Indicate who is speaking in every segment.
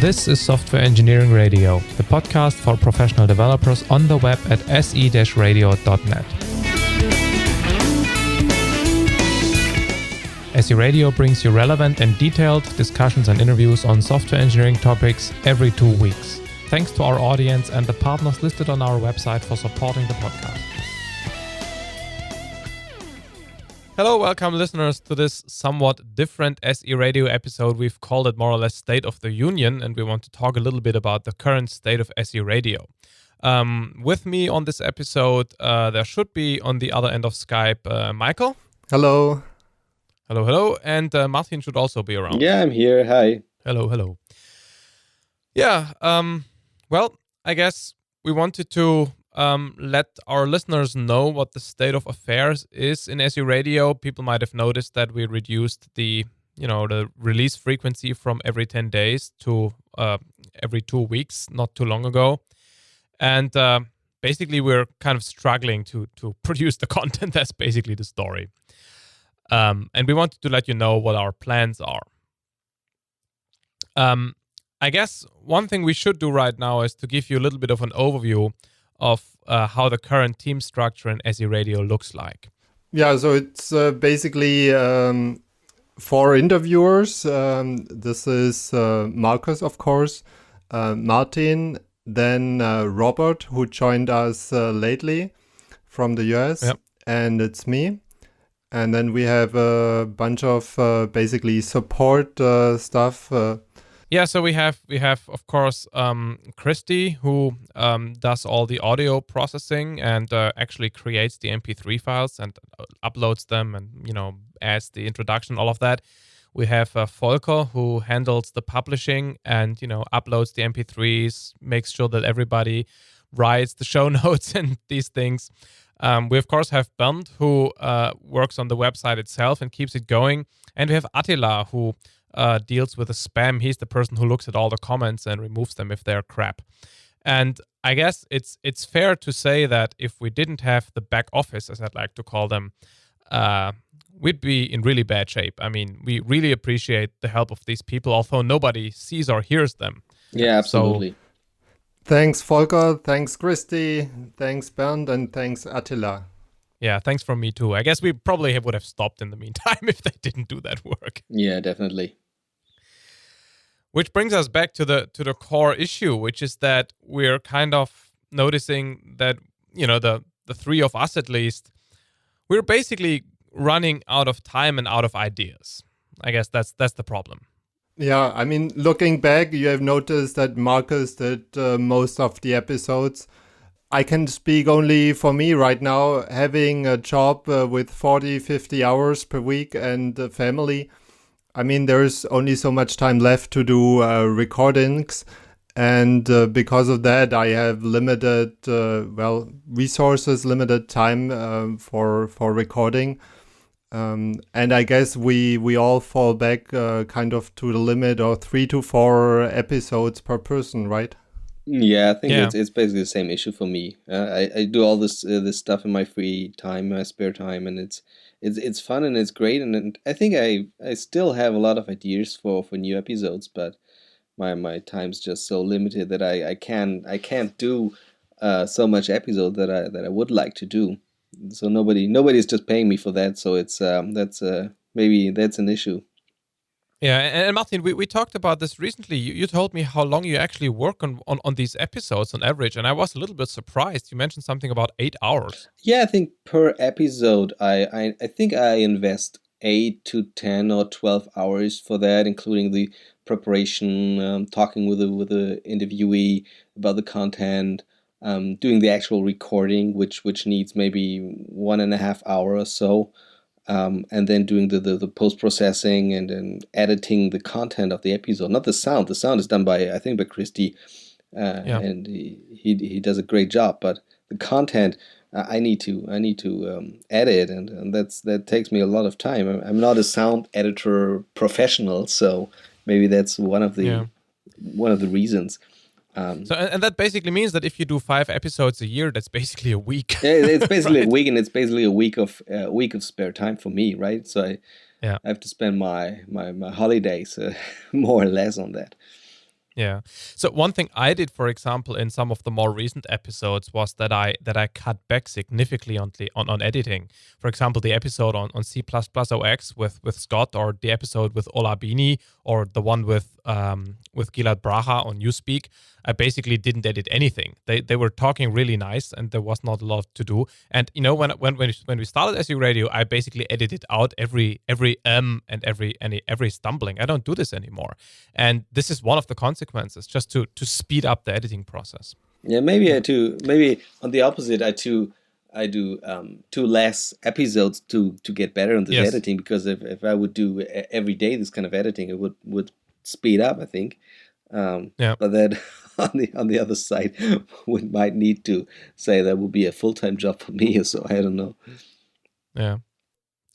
Speaker 1: This is Software Engineering Radio, the podcast for professional developers on the web at se-radio.net. SE Radio brings you relevant and detailed discussions and interviews on software engineering topics every 2 weeks. Thanks to our audience and the partners listed on our website for supporting the podcast. Hello, welcome listeners to this somewhat different SE Radio episode. We've called it more or less State of the Union, and we want to talk a little bit about the current state of SE Radio. With me on this episode, there should be on the other end of Skype, Michael.
Speaker 2: Hello.
Speaker 1: Hello. And Martin should also be around.
Speaker 3: Yeah, I'm here. Hi.
Speaker 1: Hello. Yeah, well, I guess we wanted to let our listeners know what the state of affairs is in SE Radio. People might have noticed that we reduced the release frequency from every 10 days to every 2 weeks, not too long ago. And basically, we're kind of struggling to produce the content. That's basically the story. And we wanted to let you know what our plans are. I guess one thing we should do right now is to give you a little bit of an overview of how the current team structure in SE Radio looks like.
Speaker 2: Yeah, so it's basically 4 interviewers. This is Marcus, of course, Martin, then Robert, who joined us lately from the US,
Speaker 1: Yep.
Speaker 2: and it's me. And then we have a bunch of basically support stuff.
Speaker 1: Yeah, so we have of course Christy, who does all the audio processing and actually creates the MP3 files and uploads them and adds the introduction, all of that. We have Volker, who handles the publishing and uploads the MP3s, makes sure that everybody writes the show notes and these things. We of course have Bernd, who works on the website itself and keeps it going, and we have Attila, who deals with the spam. He's the person who looks at all the comments and removes them if they're crap. And I guess it's fair to say that if we didn't have the back office, as I'd like to call them, we'd be in really bad shape. I mean, we really appreciate the help of these people, although nobody sees or hears them.
Speaker 3: Yeah, absolutely.
Speaker 1: So,
Speaker 2: Thanks, Volker. Thanks, Christy. Thanks, Bernd. And thanks, Attila.
Speaker 1: yeah, thanks from me too. I guess we probably would have stopped in the meantime if they didn't do that work.
Speaker 3: Yeah, definitely.
Speaker 1: Which brings us back to the core issue, which is that we're kind of noticing that, the 3 of us at least, we're basically running out of time and out of ideas. I guess that's the problem.
Speaker 2: Yeah, I mean, looking back, you have noticed that Marcus did most of the episodes. I can speak only for me right now, having a job with 40, 50 hours per week and a family. I mean, there's only so much time left to do recordings. And because of that, I have limited, resources, limited time for recording. And I guess we all fall back kind of to the limit of 3 to 4 episodes per person, right?
Speaker 3: Yeah, I think
Speaker 1: Yeah.
Speaker 3: it's basically the same issue for me. I do all this stuff in my free time, my spare time, and it's fun and it's great. And I think I still have a lot of ideas for new episodes, but my time's just so limited that I can't do so much episode that I would like to do. So nobody's just paying me for that. So it's maybe that's an issue.
Speaker 1: Yeah, and Martin, we talked about this recently. You told me how long you actually work on these episodes on average, and I was a little bit surprised. You mentioned something about 8 hours.
Speaker 3: Yeah, I think per episode, I think I invest 8 to 10 or 12 hours for that, including the preparation, talking with the interviewee about the content, doing the actual recording, which needs maybe 1.5 hours or so. And then doing the post-processing and then editing the content of the episode, not the sound. The sound is done by Christy, and he does a great job. But the content, I need to edit, and that takes me a lot of time. I'm not a sound editor professional, so maybe that's one of the reasons.
Speaker 1: So that basically means that if you do 5 episodes a year, that's basically a week.
Speaker 3: Yeah, it's basically
Speaker 1: right?
Speaker 3: a week, and it's basically a week of spare time for me, right? So I have to spend my holidays more or less on that.
Speaker 1: Yeah. So one thing I did, for example, in some of the more recent episodes was that I cut back significantly on editing. For example, the episode on C++ OX with Scott, or the episode with Ola Bini, or the one with Gilad Bracha on Newspeak. I basically didn't edit anything. They were talking really nice, and there was not a lot to do. And when we started SU Radio, I basically edited out every and every stumbling. I don't do this anymore, and this is one of the consequences, just to speed up the editing process.
Speaker 3: Yeah, maybe on the opposite, I do two less episodes to get better on this editing, because if I would do every day this kind of editing, it would speed up, I think. But then on the other side, we might need to say that would be a full-time job for me, so I don't know.
Speaker 1: Yeah.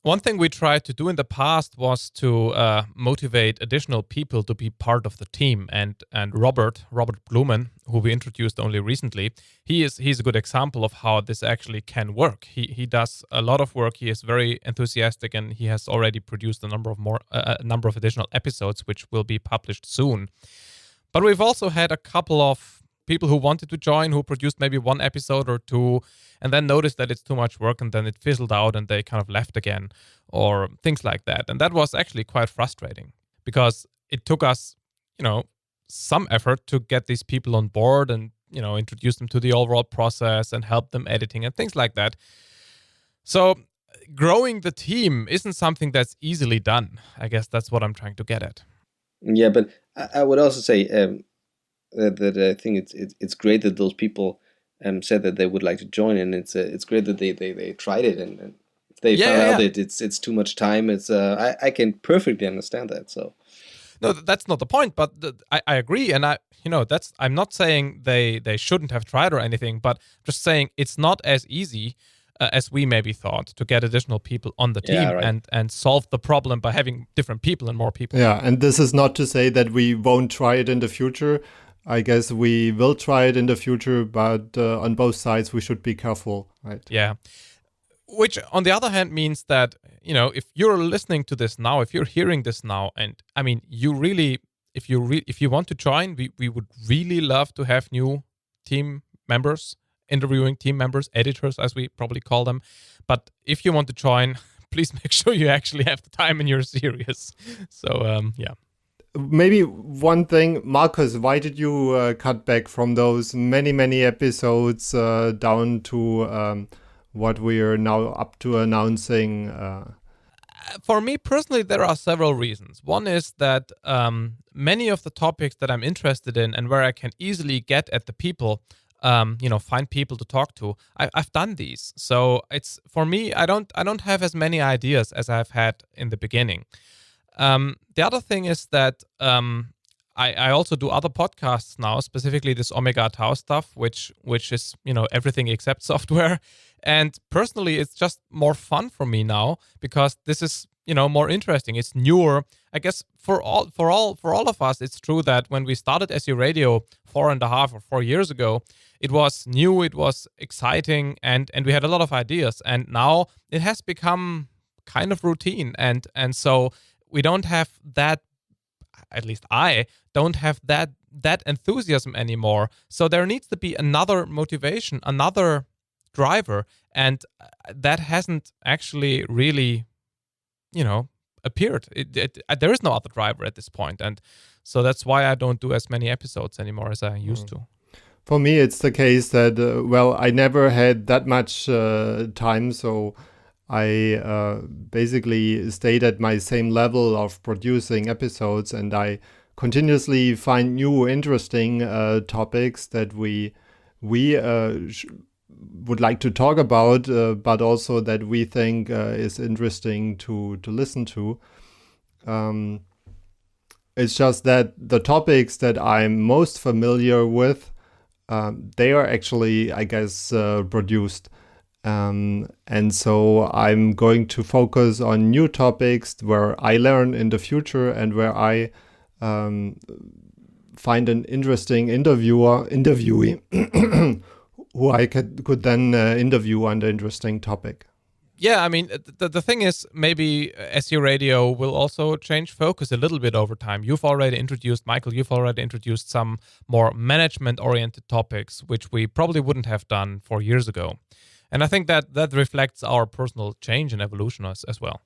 Speaker 1: One thing we tried to do in the past was to motivate additional people to be part of the team, and Robert Blumen, who we introduced only recently, he's a good example of how this actually can work. He does a lot of work. He is very enthusiastic, and he has already produced a number of additional episodes, which will be published soon. But we've also had a couple of people who wanted to join, who produced maybe one episode or two, and then noticed that it's too much work, and then it fizzled out and they kind of left again, or things like that. And that was actually quite frustrating, because it took us, some effort to get these people on board and, introduce them to the overall process and help them editing and things like that. So growing the team isn't something that's easily done. I guess that's what I'm trying to get at.
Speaker 3: Yeah, but I would also say that I think it's great that those people said that they would like to join, and it's great that they tried it, and if they found out that it's too much time, I can perfectly understand that. So
Speaker 1: no, that's not the point, but I agree, and I'm not saying they shouldn't have tried or anything, but just saying it's not as easy as we maybe thought, to get additional people on the team and solve the problem by having different people and more people.
Speaker 2: Yeah, and this is not to say that we won't try it in the future. I guess we will try it in the future, but on both sides we should be careful, right?
Speaker 1: Yeah. Which, on the other hand, means that, if you're listening to this now, if you're hearing this now, and I mean, you really, if you want to join, we would really love to have new team members, interviewing team members, editors, as we probably call them. But if you want to join, please make sure you actually have the time and you're serious. So, yeah.
Speaker 2: Maybe one thing, Marcus, why did you cut back from those many episodes down to what we are now up to announcing?
Speaker 1: For me personally, there are several reasons. One is that many of the topics that I'm interested in, and where I can easily get at the people, find people to talk to, I've done these. So it's, for me, I don't have as many ideas as I've had in the beginning. The other thing is that I also do other podcasts now, specifically this Omega Tau stuff, which is, everything except software. And personally, it's just more fun for me now, because this is, more interesting. It's newer. I guess for all of us, it's true that when we started SU Radio 4.5 or 4 years ago, it was new, it was exciting, and we had a lot of ideas. And now it has become kind of routine, and so we don't have that, at least I don't have that enthusiasm anymore. So there needs to be another motivation, another driver, and that hasn't actually really, appeared. There is no other driver at this point, and so that's why I don't do as many episodes anymore as I used to.
Speaker 2: For me, it's the case that, I never had that much time, so I basically stayed at my same level of producing episodes, and I continuously find new interesting topics that we would like to talk about, but also that we think is interesting to listen to. It's just that the topics that I'm most familiar with, they are actually, I guess, produced. And so I'm going to focus on new topics where I learn in the future, and where I find an interesting interviewee who I could then interview on the interesting topic.
Speaker 1: Yeah, I mean, the thing is, maybe SEO Radio will also change focus a little bit over time. Michael, you've already introduced some more management-oriented topics, which we probably wouldn't have done 4 years ago. And I think that reflects our personal change and evolution as well.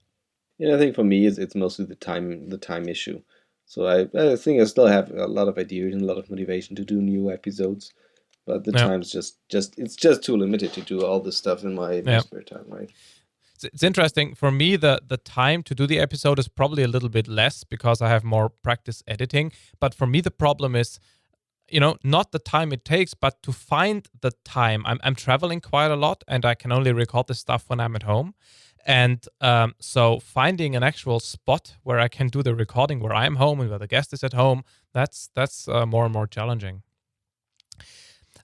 Speaker 3: Yeah, I think for me, it's mostly the time issue. So I think I still have a lot of ideas and a lot of motivation to do new episodes, but the
Speaker 1: Yeah.
Speaker 3: time's it's just too limited to do all this stuff in my
Speaker 1: Yeah.
Speaker 3: spare time, right?
Speaker 1: It's interesting for me. The time to do the episode is probably a little bit less because I have more practice editing. But for me, the problem is, not the time it takes, but to find the time. I'm traveling quite a lot, and I can only record this stuff when I'm at home. And so finding an actual spot where I can do the recording where I'm home and where the guest is at home, that's more and more challenging.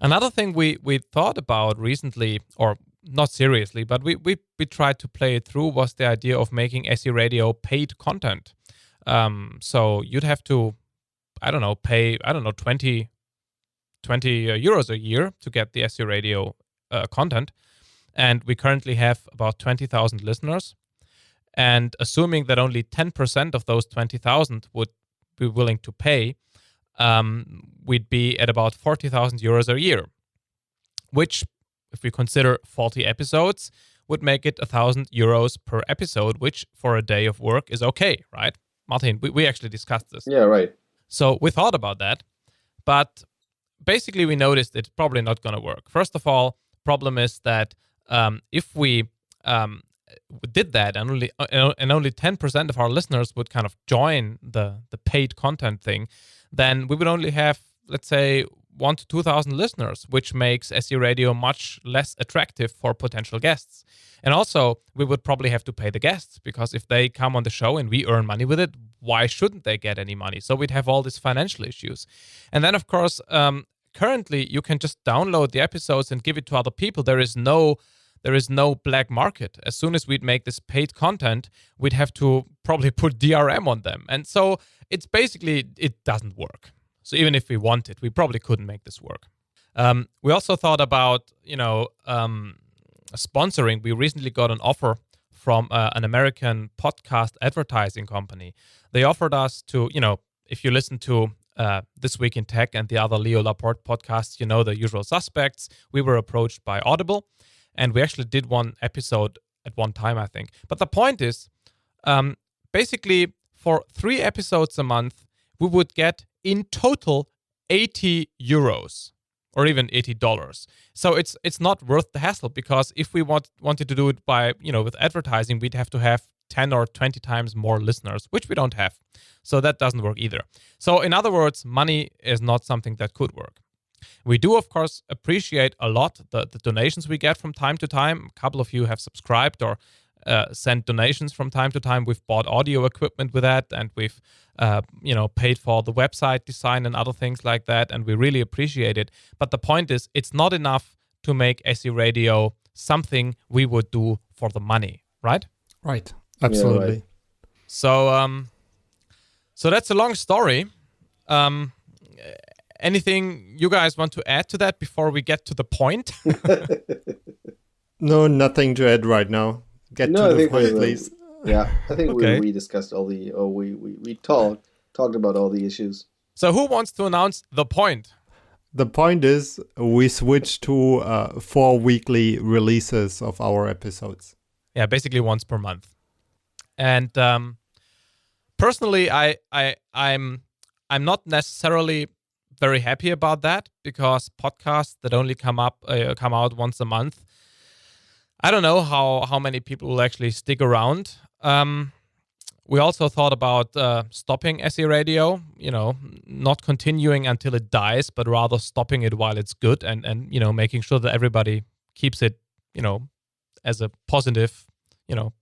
Speaker 1: Another thing we thought about recently, or not seriously, but we tried to play it through, was the idea of making SE Radio paid content. So you'd have to, pay 20 euros a year to get the SE Radio content. And we currently have about 20,000 listeners. And assuming that only 10% of those 20,000 would be willing to pay, we'd be at about 40,000 euros a year, which, if we consider 40 episodes, would make it 1,000 euros per episode, which for a day of work is okay, right? Martin, we actually discussed this.
Speaker 3: Yeah, right.
Speaker 1: So we thought about that, but basically we noticed it's probably not going to work. First of all, problem is that if we did that and only 10% of our listeners would kind of join the paid content thing, then we would only have, let's say, 1,000 to 2,000 listeners, which makes SE Radio much less attractive for potential guests. And also, we would probably have to pay the guests, because if they come on the show and we earn money with it, why shouldn't they get any money? So we'd have all these financial issues. And then, of course, currently you can just download the episodes and give it to other people. There is no black market. As soon as we'd make this paid content, we'd have to probably put DRM on them. And so it's basically, it doesn't work. So even if we wanted, we probably couldn't make this work. We also thought about, sponsoring. We recently got an offer from an American podcast advertising company. They offered us to, if you listen to This Week in Tech and the other Leo Laporte podcasts, the usual suspects. We were approached by Audible, and we actually did one episode at one time, I think. But the point is, basically, for 3 episodes a month, we would get in total 80 euros or even $80. So it's not worth the hassle, because if we wanted to do it by, with advertising, we'd have to have 10 or 20 times more listeners, which we don't have. So that doesn't work either. So in other words, money is not something that could work. We do, of course, appreciate a lot the donations we get from time to time. A couple of you have subscribed or sent donations from time to time. We've bought audio equipment with that, and we've paid for the website design and other things like that, and we really appreciate it. But the point is, it's not enough to make SE Radio something we would do for the money, right?
Speaker 2: Right. Absolutely.
Speaker 3: Yeah, right.
Speaker 1: So that's a long story. Anything you guys want to add to that before we get to the point?
Speaker 2: No, nothing to add right now. Get to the point, please.
Speaker 3: Yeah, I think
Speaker 1: Okay.
Speaker 3: we discussed we talked about all the issues.
Speaker 1: So who wants to announce the point?
Speaker 2: The point is, we switched to 4 weekly releases of our episodes.
Speaker 1: Yeah, basically once per month. And personally, I'm not necessarily very happy about that, because podcasts that only come out once a month, I don't know how many people will actually stick around. We also thought about stopping SE Radio, not continuing until it dies, but rather stopping it while it's good, and making sure that everybody keeps it, as a positive,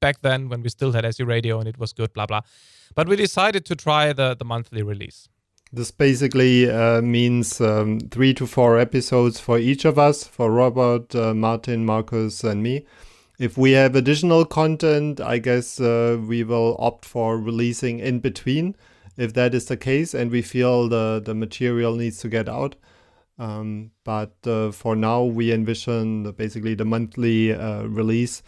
Speaker 1: back then when we still had SE Radio and it was good, blah, blah. But we decided to try the monthly release.
Speaker 2: This basically means 3 to 4 episodes for each of us, for Robert, Martin, Marcus, and me. If we have additional content, I guess we will opt for releasing in between, if that is the case, and we feel the material needs to get out. But for now, we envision basically the monthly release.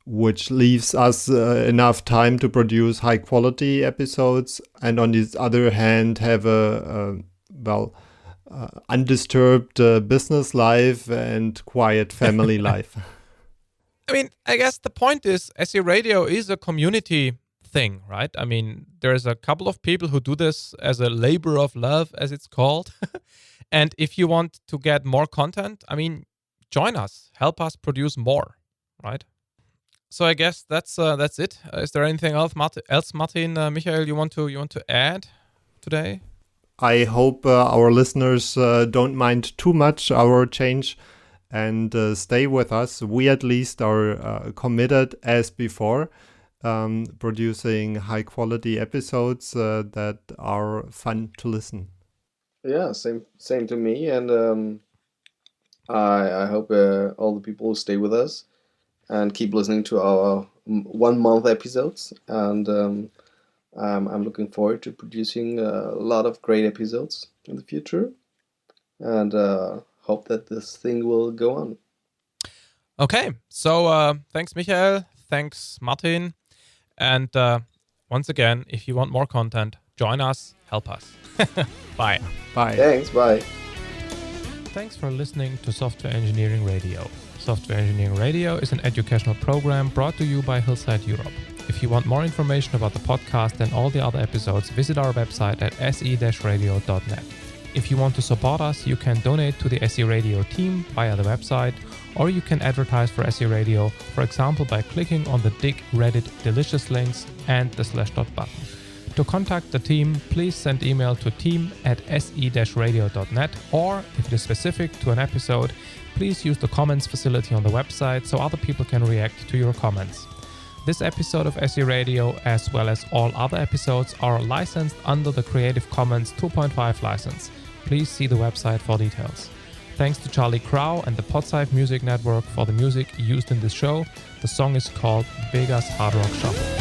Speaker 2: which leaves us enough time to produce high quality episodes, and on the other hand have a undisturbed business life and quiet family life.
Speaker 1: I mean, I guess the point is SE Radio is a community thing, right? I mean, there's a couple of people who do this as a labor of love, as it's called. And if you want to get more content, I mean, join us, help us produce more, right? So I guess that's it. Is there anything else, Martin, Michael, you want to add today?
Speaker 2: I hope our listeners don't mind too much our change and stay with us. We at least are committed as before, producing high quality episodes that are fun to listen.
Speaker 3: Yeah, same to me, and I hope all the people will stay with us and keep listening to our 1 month episodes, and I'm looking forward to producing a lot of great episodes in the future, and hope that this thing will go on.
Speaker 1: Okay, so thanks Michael, thanks Martin, and once again, if you want more content, join us, help us. Bye.
Speaker 2: Bye.
Speaker 3: Thanks, bye.
Speaker 1: Thanks for listening to Software Engineering Radio. Software Engineering Radio is an educational program brought to you by Hillside Europe. If you want more information about the podcast and all the other episodes, visit our website at se-radio.net. If you want to support us, you can donate to the SE Radio team via the website, or you can advertise for SE Radio, for example, by clicking on the Dig Reddit Delicious links and the /dot button. To contact the team, please send email to team@se-radio.net, or if it is specific to an episode, please use the comments facility on the website so other people can react to your comments. This episode of SE Radio, as well as all other episodes, are licensed under the Creative Commons 2.5 license. Please see the website for details. Thanks to Charlie Crow and the Podsafe Music Network for the music used in this show. The song is called Vegas Hard Rock Shuffle.